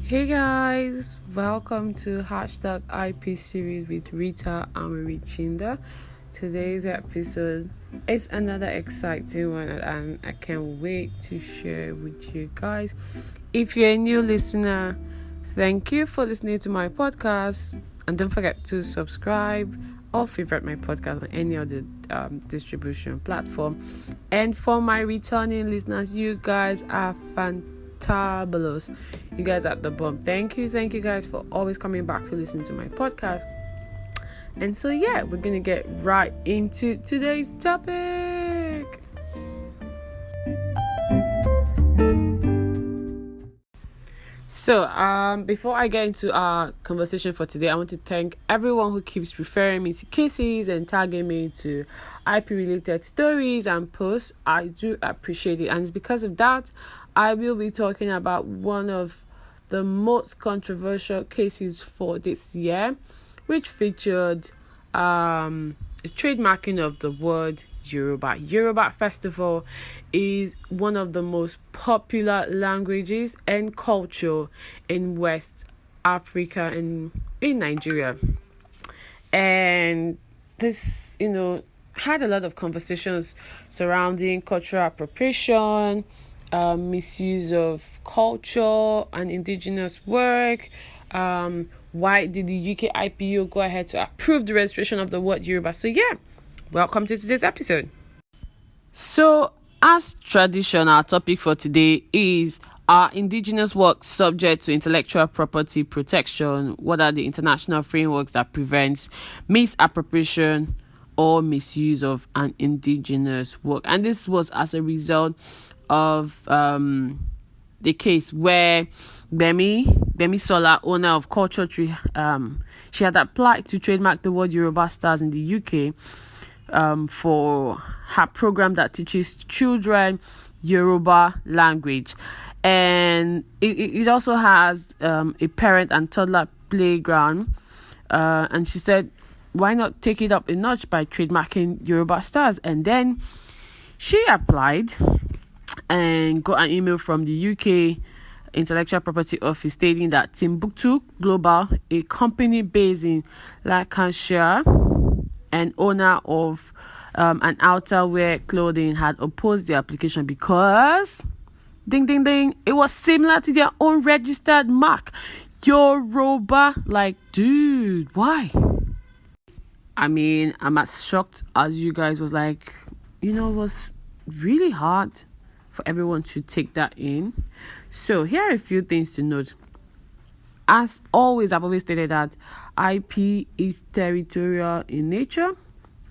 Hey guys, welcome to hashtag IP series with Rita and Marichinda. Today's episode is another exciting one and I can't wait to share with you guys. If you're a new listener, thank you for listening to my podcast, and don't forget to subscribe or favorite my podcast on any other distribution platform. And for my returning listeners, you guys are fantabulous. You guys are the bomb. Thank you guys for always coming back to listen to my podcast. And so we're gonna get right into today's topic. So before I get into our conversation for today, I want to thank everyone who keeps referring me to cases and tagging me to IP related stories and posts. I do appreciate it, and it's because of that I will be talking about one of the most controversial cases for this year, which featured a trademarking of the word Yoruba. Yoruba, first of all, is one of the most popular languages and culture in West Africa and in Nigeria. And this, had a lot of conversations surrounding cultural appropriation, misuse of culture and indigenous work. Why did the UK IPO go ahead to approve the registration of the word Yoruba? So welcome to today's episode. So as tradition, our topic for today is, are indigenous works subject to intellectual property protection? What are the international frameworks that prevents misappropriation or misuse of an indigenous work? And this was as a result of the case where Bemi Sola, owner of Culture Tree, she had applied to trademark the word Yoruba stars in the UK for her program that teaches children Yoruba language, and it also has a parent and toddler playground, and she said, why not take it up a notch by trademarking Yoruba stars? And then she applied and got an email from the UK Intellectual Property Office stating that Timbuktu Global, a company based in Lancashire and owner of an outerwear clothing, had opposed the application because it was similar to their own registered mark, Yoruba. Like, dude, why? I mean, I'm as shocked as you guys was. Like, it was really hard for everyone to take that in. So here are a few things to note. As always, I've always stated that IP is territorial in nature.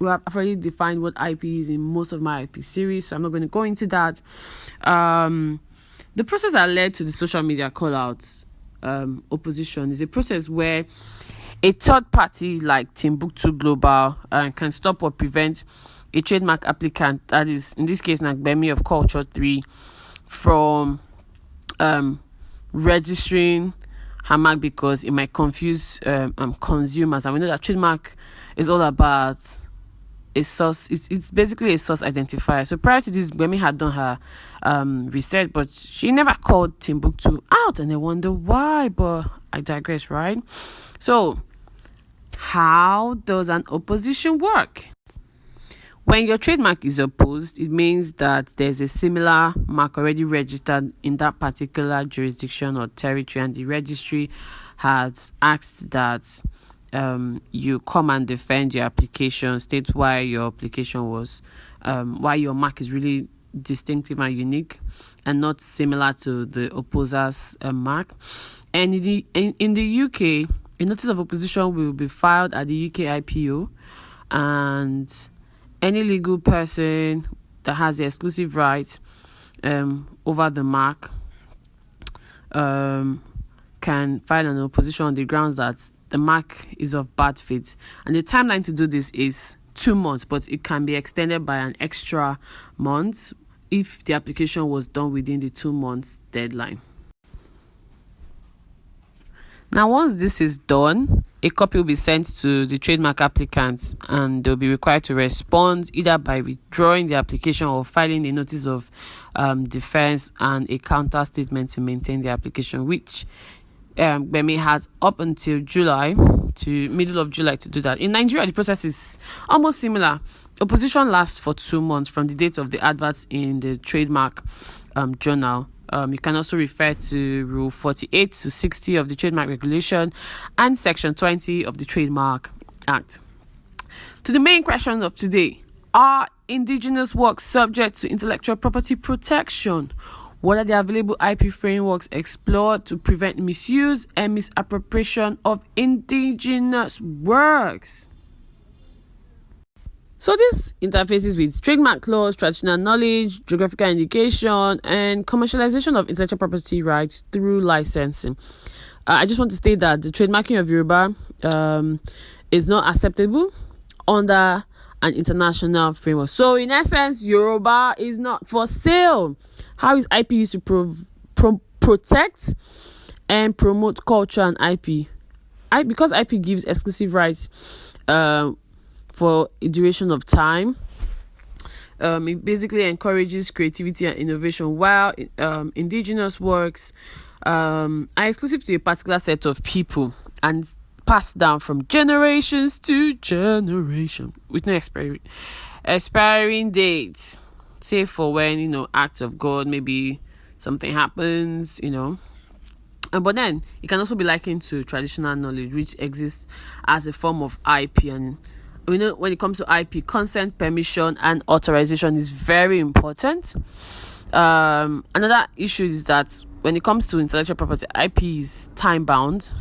I've already defined what IP is in most of my IP series, so I'm not going to go into that. The process that led to the social media call-outs opposition is a process where a third party like Timbuktu Global can stop or prevent a trademark applicant, that is in this case Nagbemi of Culture 3, from registering her mark because it might confuse consumers. And we know that trademark is all about a source. It's basically a source identifier. So prior to this, Gbemi had done her research, but she never called Timbuktu out, and I wonder why, but I digress, right? So how does an opposition work? When your trademark is opposed, it means that there's a similar mark already registered in that particular jurisdiction or territory, and the registry has asked that you come and defend your application, state why your application was, why your mark is really distinctive and unique and not similar to the opposer's mark. And in the UK, a notice of opposition will be filed at the UK IPO, and any legal person that has the exclusive rights over the mark can file an opposition on the grounds that the mark is of bad faith. And the timeline to do this is 2 months, but it can be extended by an extra month if the application was done within the 2 months deadline. Now, once this is done, a copy will be sent to the trademark applicants, and they'll be required to respond either by withdrawing the application or filing a notice of defense and a counter statement to maintain the application, which Gbemi has up until July to middle of July to do that. In Nigeria, the process is almost similar. Opposition lasts for 2 months from the date of the adverts in the trademark journal. You can also refer to Rule 48 to 60 of the Trademark Regulation and Section 20 of the Trademark Act. To the main question of today, are indigenous works subject to intellectual property protection? What are the available IP frameworks explored to prevent misuse and misappropriation of indigenous works? So this interfaces with trademark laws, traditional knowledge, geographical indication, and commercialization of intellectual property rights through licensing. I just want to state that the trademarking of Yoruba is not acceptable under an international framework. So in essence, Yoruba is not for sale. How is IP used to protect and promote culture and IP? Because IP gives exclusive rights for a duration of time. It basically encourages creativity and innovation, while indigenous works are exclusive to a particular set of people and passed down from generations to generation with no expiring dates, save for when acts of God, maybe something happens, but then it can also be likened to traditional knowledge, which exists as a form of IP. And when it comes to IP, consent, permission, and authorization is very important. Another issue is that when it comes to intellectual property, IP is time bound.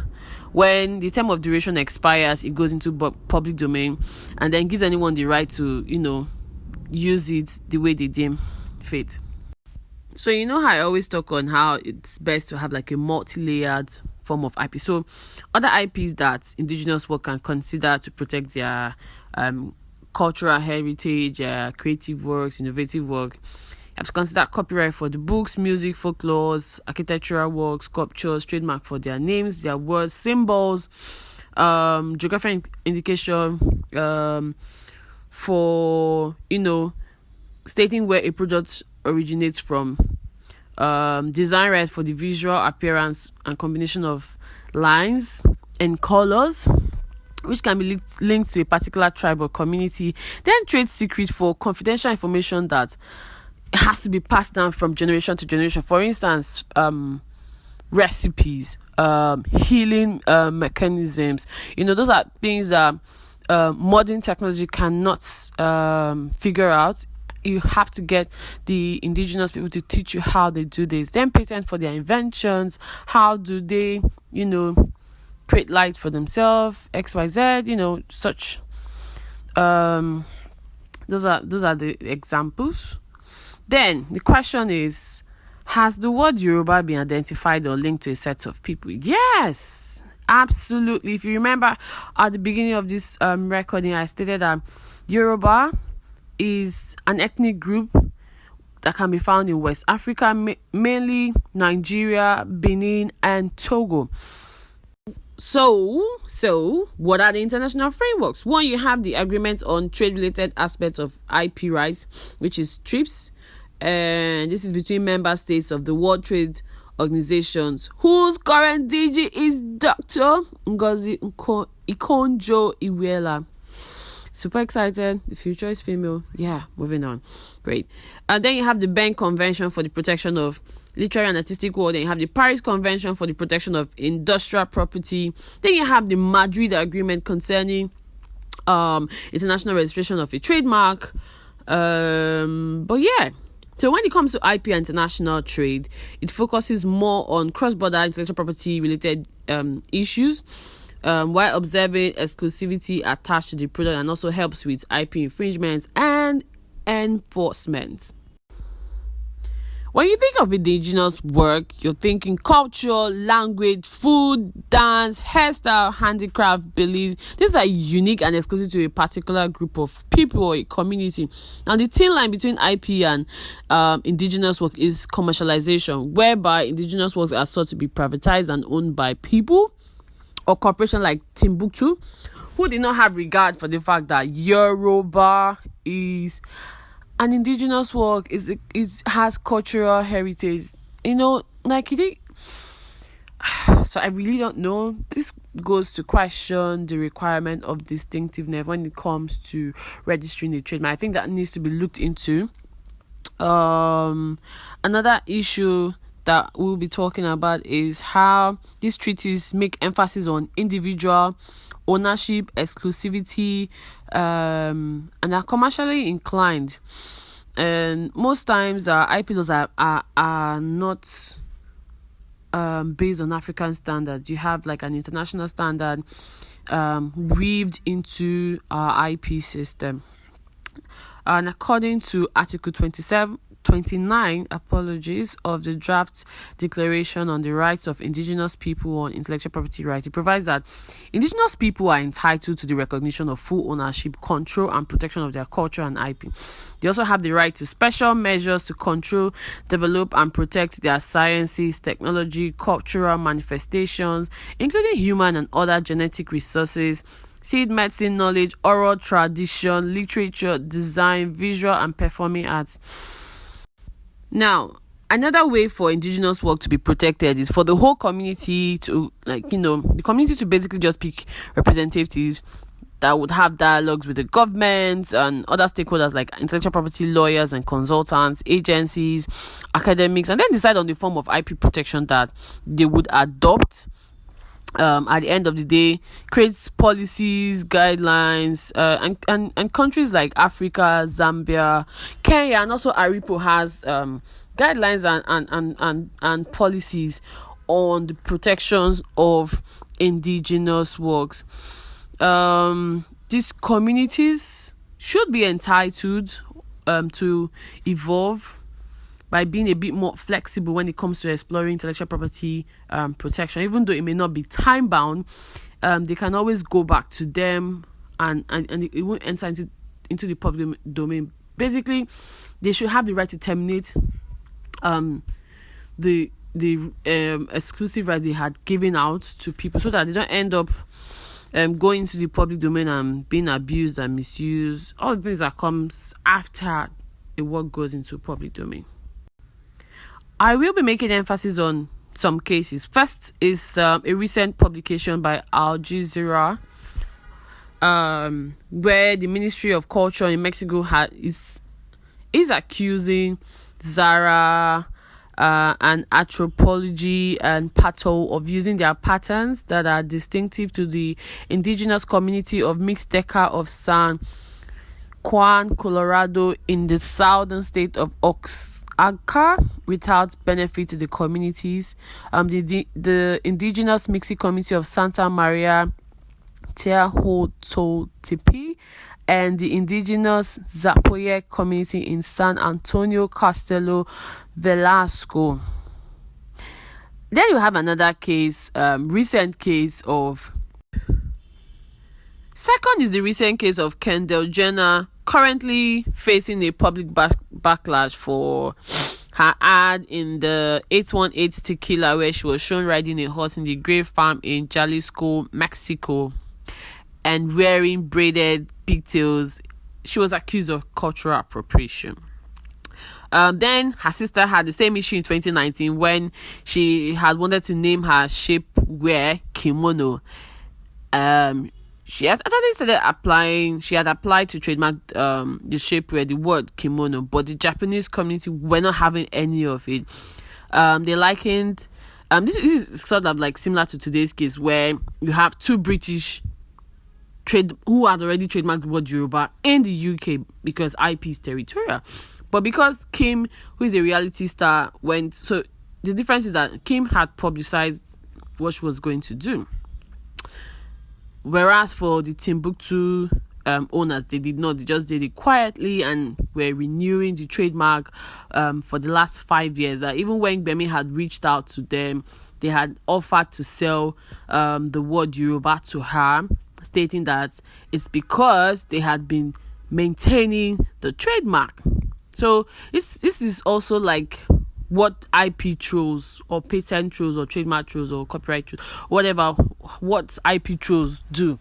When the term of duration expires, it goes into public domain and then gives anyone the right to use it the way they deem fit. So how I always talk on how it's best to have like a multi-layered form of IP. So other IPs that indigenous work can consider to protect their cultural heritage, creative works, innovative work. You have to consider copyright for the books, music, folklores, architectural works, sculptures, trademark for their names, their words, symbols, geographic indication for stating where a product originates from, design rights for the visual appearance and combination of lines and colors, which can be linked to a particular tribe or community. Then trade secret for confidential information that has to be passed down from generation to generation. For instance, recipes, healing mechanisms. Those are things that modern technology cannot figure out. You have to get the indigenous people to teach you how they do this. Then patent for their inventions. How do they, create light for themselves? XYZ. Such. Those are the examples. Then the question is, has the word Yoruba been identified or linked to a set of people? Yes, absolutely. If you remember at the beginning of this recording, I stated that Yoruba is an ethnic group that can be found in West Africa, mainly Nigeria, Benin, and Togo. So what are the international frameworks? One, you have the agreement on trade-related aspects of IP rights, which is TRIPS, and this is between member states of the World Trade Organizations, whose current DG is Dr. Ngozi Ikonjo-Iweala. Super excited. The future is female. Yeah, moving on. Great. And then you have the Berne Convention for the protection of literary and artistic work. Then you have the Paris Convention for the protection of industrial property. Then you have the Madrid Agreement concerning international registration of a trademark. But yeah. So when it comes to IP and international trade, it focuses more on cross-border intellectual property related issues, while observing exclusivity attached to the product, and also helps with IP infringements and enforcement. When you think of indigenous work, you're thinking culture, language, food, dance, hairstyle, handicraft, beliefs. These are unique and exclusive to a particular group of people or a community. Now, the thin line between IP and indigenous work is commercialization, whereby indigenous works are sought to be privatized and owned by people or corporations like Timbuktu, who did not have regard for the fact that Yoruba is an indigenous work, it has cultural heritage. So I really don't know. This goes to question the requirement of distinctiveness when it comes to registering a trademark. I think that needs to be looked into. Another issue that we'll be talking about is how these treaties make emphasis on individual ownership, exclusivity, and are commercially inclined. And most times IP laws are not based on African standards. You have like an international standard weaved into our IP system. And according to Article 29 of the Draft Declaration on the Rights of Indigenous People on Intellectual Property Rights, it provides that Indigenous people are entitled to the recognition of full ownership, control, and protection of their culture and IP. They also have the right to special measures to control, develop, and protect their sciences, technology, cultural manifestations, including human and other genetic resources, seed medicine knowledge, oral tradition, literature, design, visual, and performing arts. Now, another way for indigenous work to be protected is for the whole community to, the community to basically just pick representatives that would have dialogues with the government and other stakeholders like intellectual property lawyers and consultants, agencies, academics, and then decide on the form of IP protection that they would adopt. At the end of the day, creates policies, guidelines, and countries like Africa, Zambia, Kenya, and also Aripo has guidelines and policies on the protections of indigenous works. These communities should be entitled to evolve by being a bit more flexible when it comes to exploring intellectual property protection. Even though it may not be time bound, they can always go back to them and it won't enter into the public domain. Basically, they should have the right to terminate the exclusive right they had given out to people, so that they don't end up going into the public domain and being abused and misused. All the things that comes after a work goes into public domain. I will be making emphasis on some cases. First is a recent publication by Al Jazeera, where the Ministry of Culture in Mexico is accusing Zara and Anthropology and Pato of using their patterns that are distinctive to the indigenous community of Mixteca of San Juan, Colorado, in the southern state of Oaxaca, without benefit to the communities. The indigenous Mixi community of Santa Maria Teotihuacan and the indigenous Zapoye community in San Antonio Castelo Velasco. Then you have another case, recent case of. Second is the recent case of Kendall Jenner, currently facing a public backlash for her ad in the 818 tequila, where she was shown riding a horse in the grape farm in Jalisco, Mexico, and wearing braided pigtails. She was accused of cultural appropriation. Then her sister had the same issue in 2019 when she had wanted to name her shapewear kimono. She had applied to trademark the shapewear, the word kimono, but the Japanese community were not having any of it. They likened this is sort of like similar to today's case, where you have two British who had already trademarked the word Yoruba in the UK because IP is territorial. But because Kim, who is a reality star, so the difference is that Kim had publicized what she was going to do. Whereas for the Timbuktu owners, they did not. They just did it quietly and were renewing the trademark for the last 5 years. That even when Gbemi had reached out to them, they had offered to sell the word Yoruba to her, stating that it's because they had been maintaining the trademark. So this is also like what IP trolls or patent trolls or trademark trolls or copyright trolls, whatever, what IP trolls do.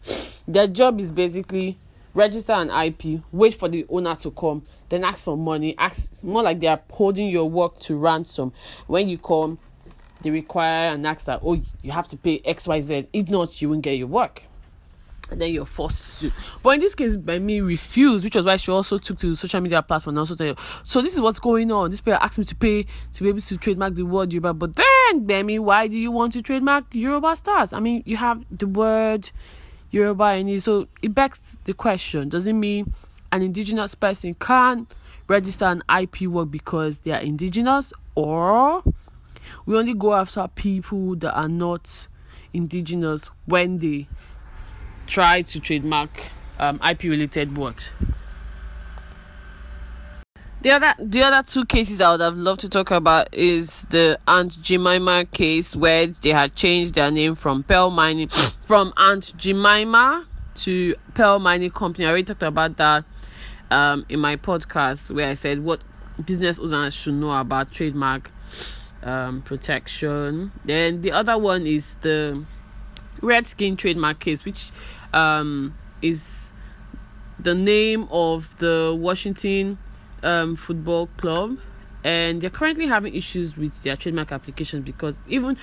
Their job is basically register an IP, wait for the owner to come, then ask for money. More like they are holding your work to ransom. When you come, they require and ask that, oh, you have to pay XYZ. If not, you won't get your work. And then you're forced to. But in this case, Bemi refused, which was why she also took to social media platform and also tell you, so this is what's going on. This player asked me to pay to be able to trademark the word Yoruba. But then, Bemi, why do you want to trademark Yoruba stars? I mean, you have the word Yoruba in it. So it begs the question, does it mean an indigenous person can't register an IP work because they are indigenous, or we only go after people that are not indigenous when they try to trademark IP related works? The other two cases I would have loved to talk about is the Aunt Jemima case, where they had changed their name from Aunt Jemima to Pearl Mining Company. I already talked about that in my podcast, where I said what business owners should know about trademark protection. Then the other one is the Redskin trademark case, which is the name of the Washington football club, and they're currently having issues with their trademark applications because even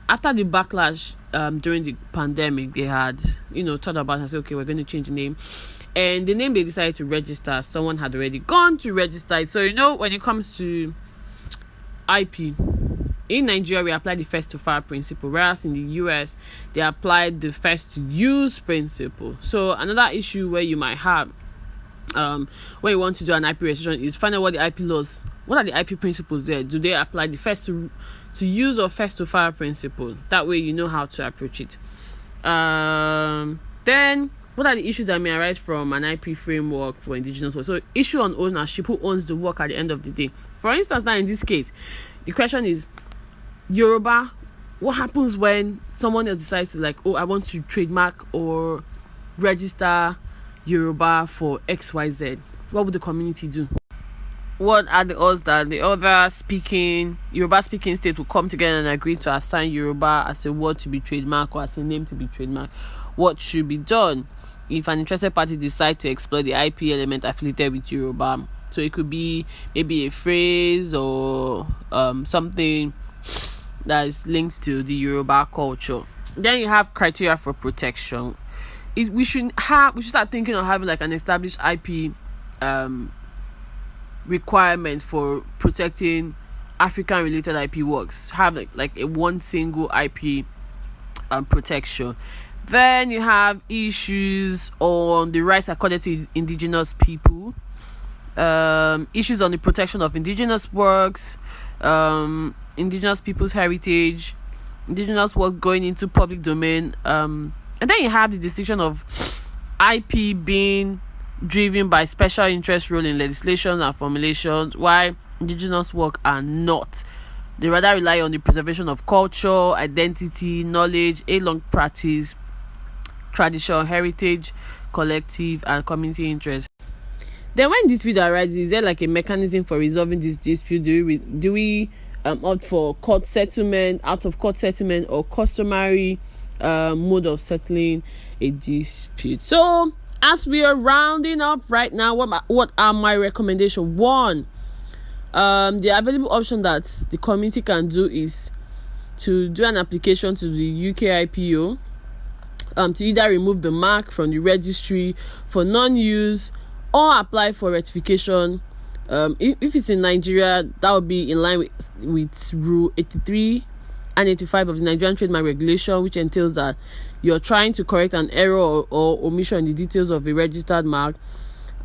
after the backlash during the pandemic, they had thought about and said, okay, we're going to change the name. And the name they decided to register, someone had already gone to register it. So when it comes to IP, in Nigeria, we apply the first to file principle, whereas in the US, they applied the first to use principle. So another issue where you might have when you want to do an IP registration is find out what the IP laws, what are the IP principles there? Do they apply the first to use or first to file principle? That way you know how to approach it. Then what are the issues that may arise from an IP framework for indigenous work? So issue on ownership, who owns the work at the end of the day. For instance, now in this case, the question is Yoruba. What happens when someone else decides to I want to trademark or register Yoruba for XYZ? What would the community do? What are the odds that the other Yoruba speaking state will come together and agree to assign Yoruba as a word to be trademarked or as a name to be trademarked? What should be done if an interested party decide to explore the IP element affiliated with Yoruba? So it could be maybe a phrase or something that is linked to the Yoruba culture. Then you have criteria for protection. We should start thinking of having an established IP requirement for protecting African related IP works. Have a one single IP protection. Then you have issues on the rights accorded to indigenous people, issues on the protection of indigenous works, indigenous people's heritage, indigenous work going into public domain, and then you have the decision of IP being driven by special interest role in legislation and formulations, while indigenous work are not. They rather rely on the preservation of culture, identity, knowledge, a long practice, tradition, heritage, collective, and community interest. Then when dispute arises, is there a mechanism for resolving this dispute? Do we opt for court settlement, out of court settlement, or customary mode of settling a dispute? So as we are rounding up right now, what are my recommendations? One, the available option that the community can do is to do an application to the UK IPO to either remove the mark from the registry for non-use or apply for rectification. If it's in Nigeria, that would be in line with Rule 83 and 85 of the Nigerian Trademark Regulation, which entails that you're trying to correct an error or omission in the details of a registered mark,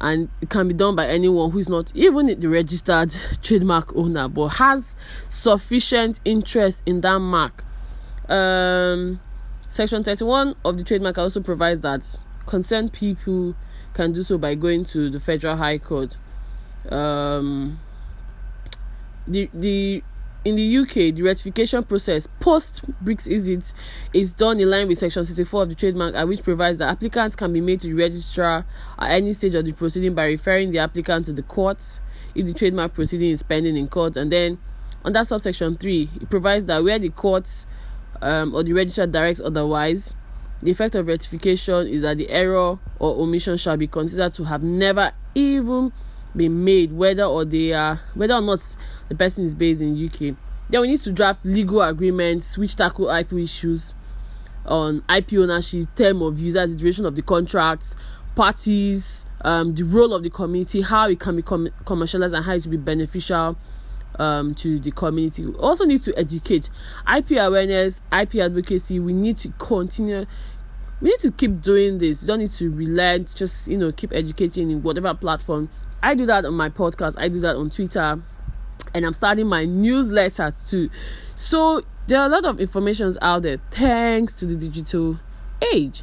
and it can be done by anyone who is not even the registered trademark owner but has sufficient interest in that mark. Section 31 of the Trademark also provides that concerned people can do so by going to the Federal High Court. In the UK, the rectification process post Brexit is done in line with Section 64 of the Trademark Act, which provides that applicants can be made to the registrar at any stage of the proceeding by referring the applicant to the courts if the trademark proceeding is pending in court. And then under subsection 3, it provides that where the courts or the registrar directs otherwise, the effect of rectification is that the error or omission shall be considered to have never even been made, whether or not the person is based in UK. Then we need to draft legal agreements which tackle IP issues on IP ownership, term of users, the duration of the contracts, parties, the role of the community, how it can be commercialized, and how it will be beneficial to the community. We also need to educate. IP awareness, IP advocacy. We need to continue. We need to keep doing this. You don't need to relent. Just keep educating in whatever platform. I do that on my podcast. I do that on Twitter, and I'm starting my newsletter too. So there are a lot of informations out there thanks to the digital age.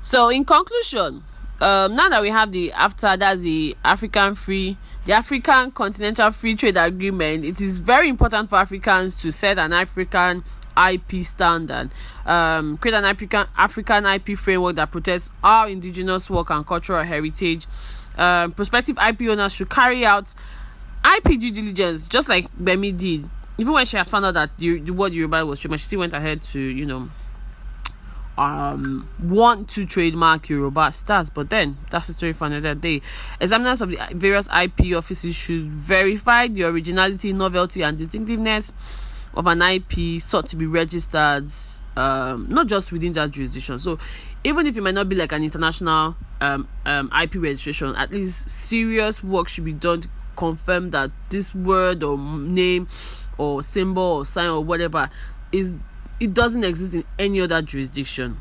So in conclusion, now that we have the African Continental Free Trade Agreement, it is very important for Africans to set an African IP standard, create an African IP framework that protects our indigenous work and cultural heritage. Prospective IP owners should carry out IP due diligence, just like Bemi did. Even when she had found out that the word Yoruba was trademarked, she still went ahead to want to trademark Yoruba stars, but then that's a story for another day. Examiners of the various IP offices should verify the originality, novelty, and distinctiveness of an IP sought to be registered, not just within that jurisdiction. So even if it might not be like an international IP registration, at least serious work should be done to confirm that this word or name or symbol or sign or whatever it doesn't exist in any other jurisdiction.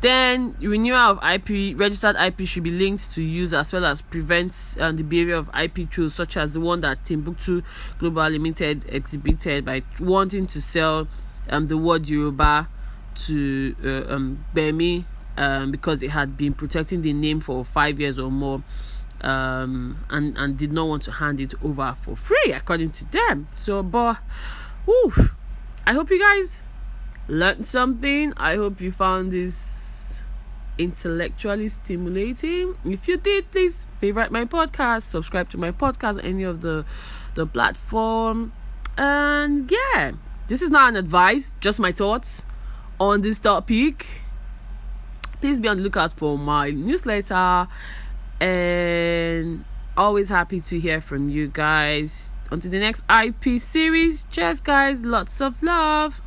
Then renewal of registered IP should be linked to use, as well as prevent the behavior of IP trolls, such as the one that Timbuktu Global Limited exhibited by wanting to sell the word Yoruba to Bemi because it had been protecting the name for 5 years or more, and did not want to hand it over for free, according to them. So, I hope you guys learned something. I hope you found this intellectually stimulating. If you did, please favorite my podcast, subscribe to my podcast, any of the platform. And yeah, this is not an advice, just my thoughts on this topic. Please be on the lookout for my newsletter, and always happy to hear from you guys. Until the next IP series, cheers guys, lots of love.